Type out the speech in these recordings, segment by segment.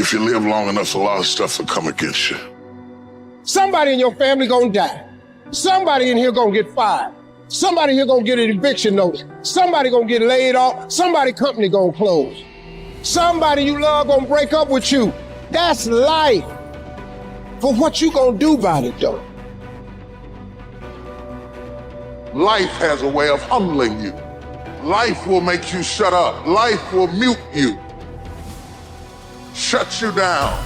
If you live long enough, a lot of stuff will come against you. Somebody in your family gonna die. Somebody in here gonna get fired. Somebody here gonna get an eviction notice. Somebody gonna get laid off. Somebody company gonna close. Somebody you love gonna break up with you. That's life. But what you gonna do about it though? Life has a way of humbling you. Life will make you shut up. Life will mute you, shut you down.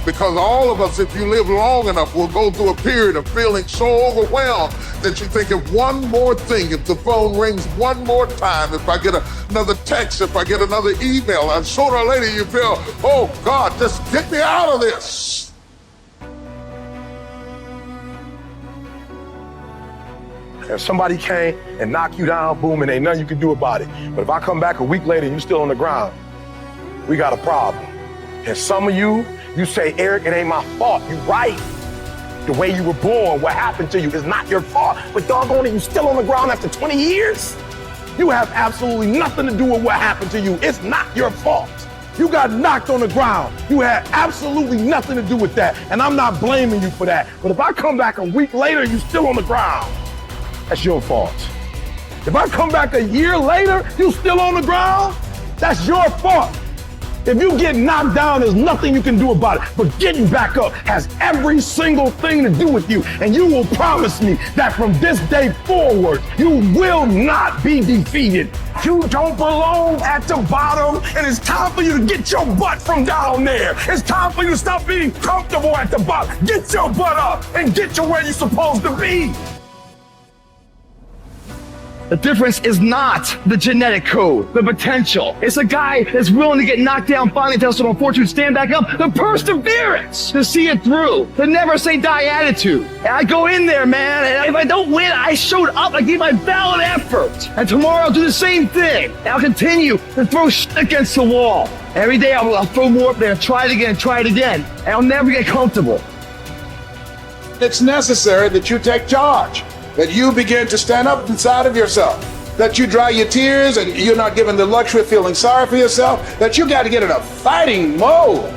Because all of us, if you live long enough, will go through a period of feeling so overwhelmed that you think of one more thing, if the phone rings one more time, if I get another text, if I get another email, and sooner or later you feel, oh God, just get me out of this. If somebody came and knocked you down, boom, and ain't nothing you can do about it. But if I come back a week later and you still on the ground, we got a problem. And some of you say, Eric, it ain't my fault. You right. The way you were born, what happened to you is not your fault. But doggone it, you still on the ground after 20 years? You have absolutely nothing to do with what happened to you. It's not your fault. You got knocked on the ground. You had absolutely nothing to do with that. And I'm not blaming you for that. But if I come back a week later and you still on the ground, that's your fault. If I come back a year later, you still on the ground, that's your fault. If you get knocked down, there's nothing you can do about it. But getting back up has every single thing to do with you. And you will promise me that from this day forward, you will not be defeated. You don't belong at the bottom, and it's time for you to get your butt from down there. It's time for you to stop being comfortable at the bottom. Get your butt up and get to where you're supposed to be. The difference is not the genetic code, the potential. It's a guy that's willing to get knocked down, finally test on fortune, stand back up, the perseverance to see it through, the never say die attitude. And I go in there, man, and if I don't win, I showed up, I gave my valid effort. And tomorrow I'll do the same thing. And I'll continue to throw shit against the wall. Every day I'll throw more up there, try it again, and I'll never get comfortable. It's necessary that you take charge, that you begin to stand up inside of yourself, that you dry your tears and you're not given the luxury of feeling sorry for yourself, that you got to get in a fighting mode.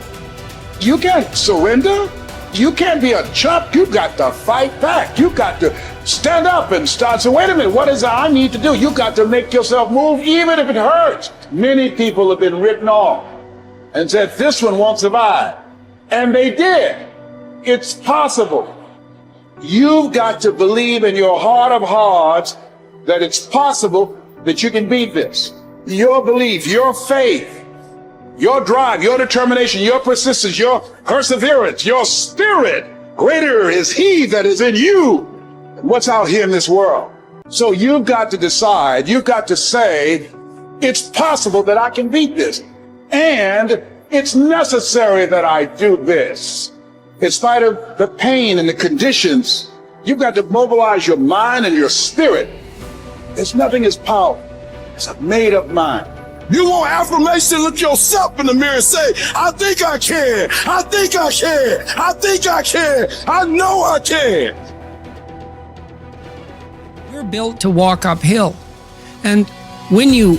You can't surrender. You can't be a chump. You've got to fight back. You've got to stand up and start. So wait a minute, what is it I need to do? You've got to make yourself move even if it hurts. Many people have been written off and said, this one won't survive. And they did. It's possible. You've got to believe in your heart of hearts that it's possible that you can beat this. Your belief, your faith, your drive, your determination, your persistence, your perseverance, your spirit. Greater is he that is in you than what's out here in this world. So you've got to decide, you've got to say, it's possible that I can beat this. And it's necessary that I do this. In spite of the pain and the conditions, you've got to mobilize your mind and your spirit. There's nothing as powerful as a made-up mind. You want affirmation, look yourself in the mirror and say, I think I can, I think I can, I think I can, I know I can. You're built to walk uphill. And when you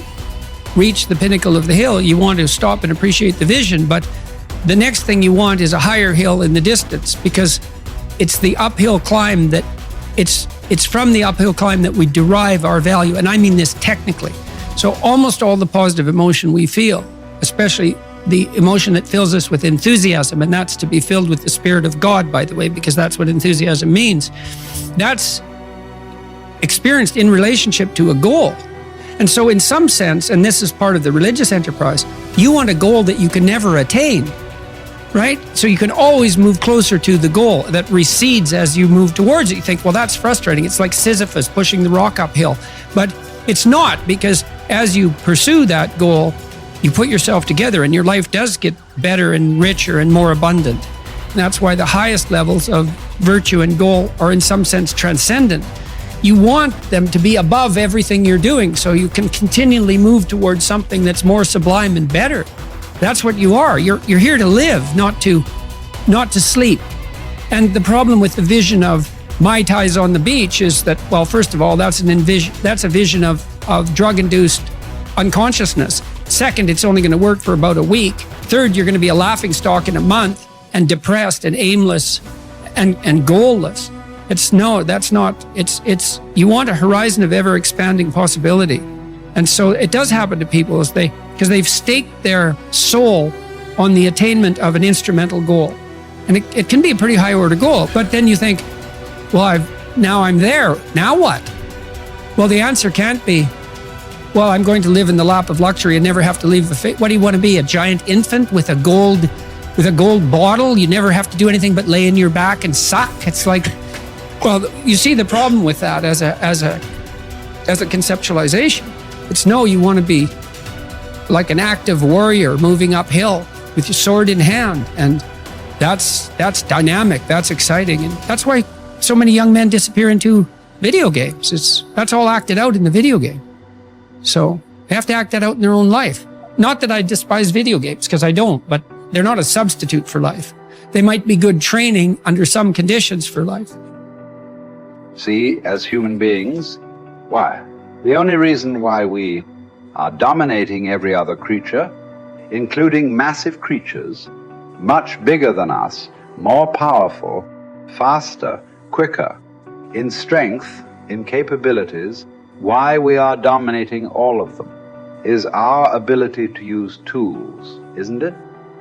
reach the pinnacle of the hill, you want to stop and appreciate the vision, but the next thing you want is a higher hill in the distance, because it's the uphill climb that it's from the uphill climb that we derive our value. And I mean this technically. So almost all the positive emotion we feel, especially the emotion that fills us with enthusiasm, and that's to be filled with the Spirit of God, by the way, because that's what enthusiasm means. That's experienced in relationship to a goal. And so in some sense, and this is part of the religious enterprise, you want a goal that you can never attain, right? So you can always move closer to the goal that recedes as you move towards it. You think, well, that's frustrating. It's like Sisyphus pushing the rock uphill. But it's not, because as you pursue that goal, you put yourself together and your life does get better and richer and more abundant. And that's why the highest levels of virtue and goal are in some sense transcendent. You want them to be above everything you're doing so you can continually move towards something that's more sublime and better. That's what you are. You're here to live, not to sleep. And the problem with the vision of Mai Tais on the beach is that, well, first of all, that's a vision of drug-induced unconsciousness. Second, it's only going to work for about a week. Third, you're going to be a laughingstock in a month and depressed and aimless and goalless. You want a horizon of ever expanding possibility. And so it does happen to people because they've staked their soul on the attainment of an instrumental goal. And it can be a pretty high order goal, but then you think, well, now I'm there. Now what? Well, the answer can't be, well, I'm going to live in the lap of luxury and never have to leave the face. What do you want to be? A giant infant with a gold bottle? You never have to do anything but lay in your back and suck. It's like, well, you see the problem with that as a conceptualization. It's no, you want to be like an active warrior moving uphill with your sword in hand, and that's dynamic, that's exciting, and that's why so many young men disappear into video games. That's all acted out in the video game. So they have to act that out in their own life. Not that I despise video games, because I don't, but they're not a substitute for life. They might be good training under some conditions for life. See, as human beings, why? The only reason why we are dominating every other creature, including massive creatures, much bigger than us, more powerful, faster, quicker, in strength, in capabilities, why we are dominating all of them is our ability to use tools, isn't it?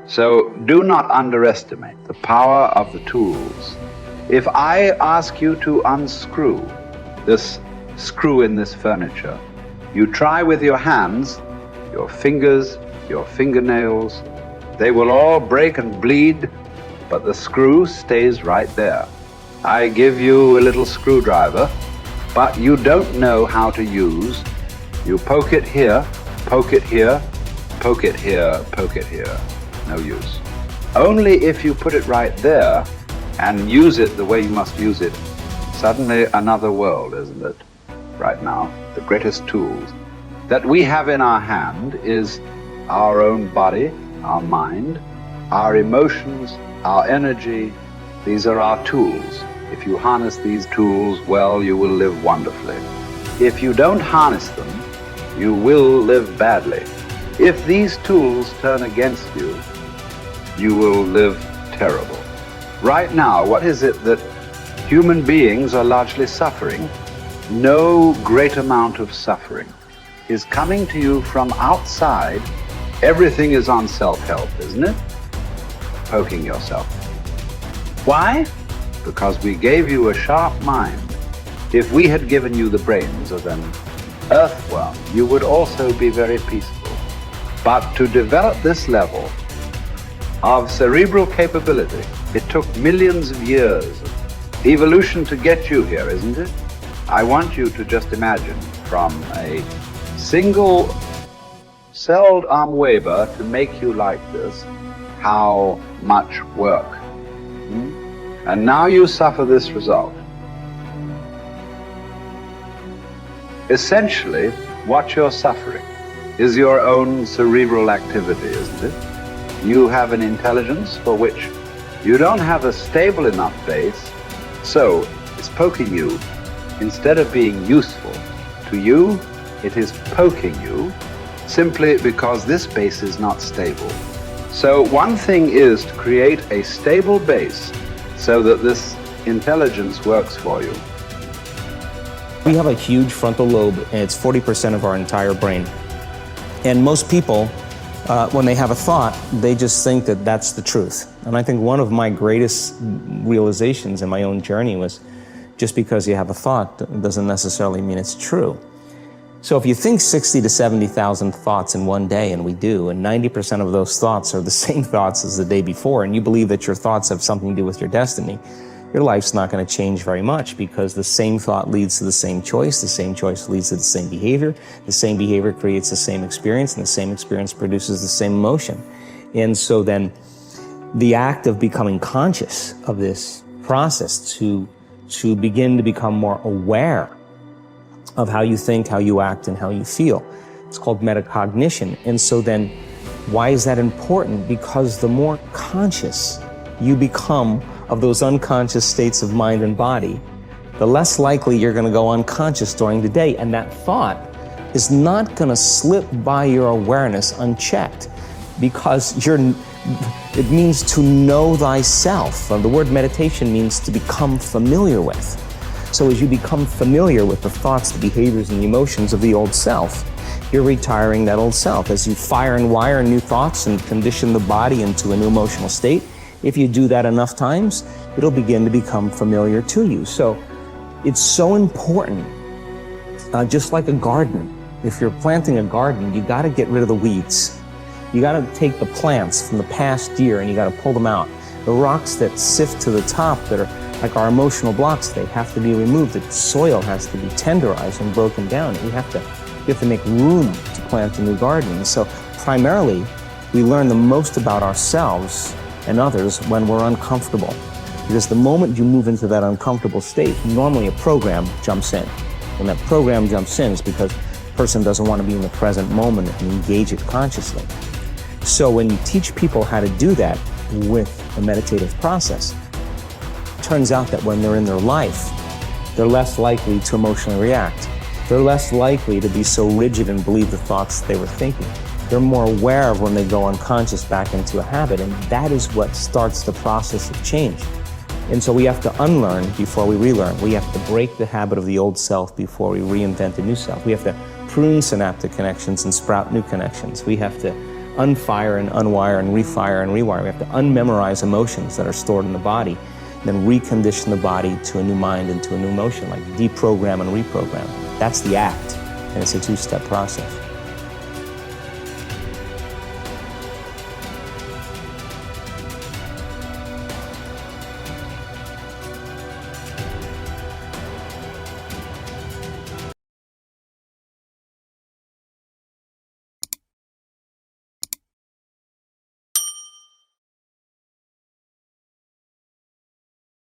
So do not underestimate the power of the tools. If I ask you to unscrew this screw in this furniture, you try with your hands, your fingers, your fingernails, they will all break and bleed, but the screw stays right there. I give you a little screwdriver, but you don't know how to use. You poke it here, poke it here, poke it here, poke it here. No use. Only if you put it right there and use it the way you must use it, suddenly another world, isn't it? Right now, the greatest tools that we have in our hand is our own body, our mind, our emotions, our energy. These are our tools. If you harness these tools well, you will live wonderfully. If you don't harness them, you will live badly. If these tools turn against you, you will live terrible. Right now, what is it that human beings are largely suffering? No great amount of suffering is coming to you from outside. Everything is on self-help, isn't it? Poking yourself. Why? Because we gave you a sharp mind. If we had given you the brains of an earthworm, you would also be very peaceful. But to develop this level of cerebral capability, it took millions of years of evolution to get you here, isn't it? I want you to just imagine from a single-celled amoeba to make you like this, how much work. And now you suffer this result. Essentially, what you're suffering is your own cerebral activity, isn't it? You have an intelligence for which you don't have a stable enough base, so it's poking you. Instead of being useful to you, it is poking you simply because this base is not stable. So one thing is to create a stable base so that this intelligence works for you. We have a huge frontal lobe, and it's 40% of our entire brain. And most people, when they have a thought, they just think that that's the truth. And I think one of my greatest realizations in my own journey was just because you have a thought doesn't necessarily mean it's true. So if you think 60 to 70,000 thoughts in one day, and we do, and 90% of those thoughts are the same thoughts as the day before, and you believe that your thoughts have something to do with your destiny, your life's not going to change very much, because the same thought leads to the same choice leads to the same behavior creates the same experience, and the same experience produces the same emotion. And so then the act of becoming conscious of this process to begin to become more aware of how you think, how you act, and how you feel. It's called metacognition. And so then, why is that important? Because the more conscious you become of those unconscious states of mind and body, the less likely you're going to go unconscious during the day. And that thought is not going to slip by your awareness unchecked, because it means to know thyself. The word meditation means to become familiar with. So as you become familiar with the thoughts, the behaviors, and the emotions of the old self, you're retiring that old self. As you fire and wire new thoughts and condition the body into a new emotional state, if you do that enough times, it'll begin to become familiar to you. So it's so important, just like a garden. If you're planting a garden, you got to get rid of the weeds. You got to take the plants from the past year and you got to pull them out. The rocks that sift to the top that are like our emotional blocks, they have to be removed. The soil has to be tenderized and broken down. You have to make room to plant a new garden. And so primarily, we learn the most about ourselves and others when we're uncomfortable. Because the moment you move into that uncomfortable state, normally a program jumps in. When that program jumps in, it's because the person doesn't want to be in the present moment and engage it consciously. So when you teach people how to do that with the meditative process, it turns out that when they're in their life, they're less likely to emotionally react. They're less likely to be so rigid and believe the thoughts they were thinking. They're more aware of when they go unconscious back into a habit, and that is what starts the process of change. And so we have to unlearn before we relearn. We have to break the habit of the old self before we reinvent a new self. We have to prune synaptic connections and sprout new connections. We have to unfire and unwire and refire and rewire. We have to unmemorize emotions that are stored in the body, then recondition the body to a new mind and to a new emotion, like deprogram and reprogram. That's the act, and it's a two-step process.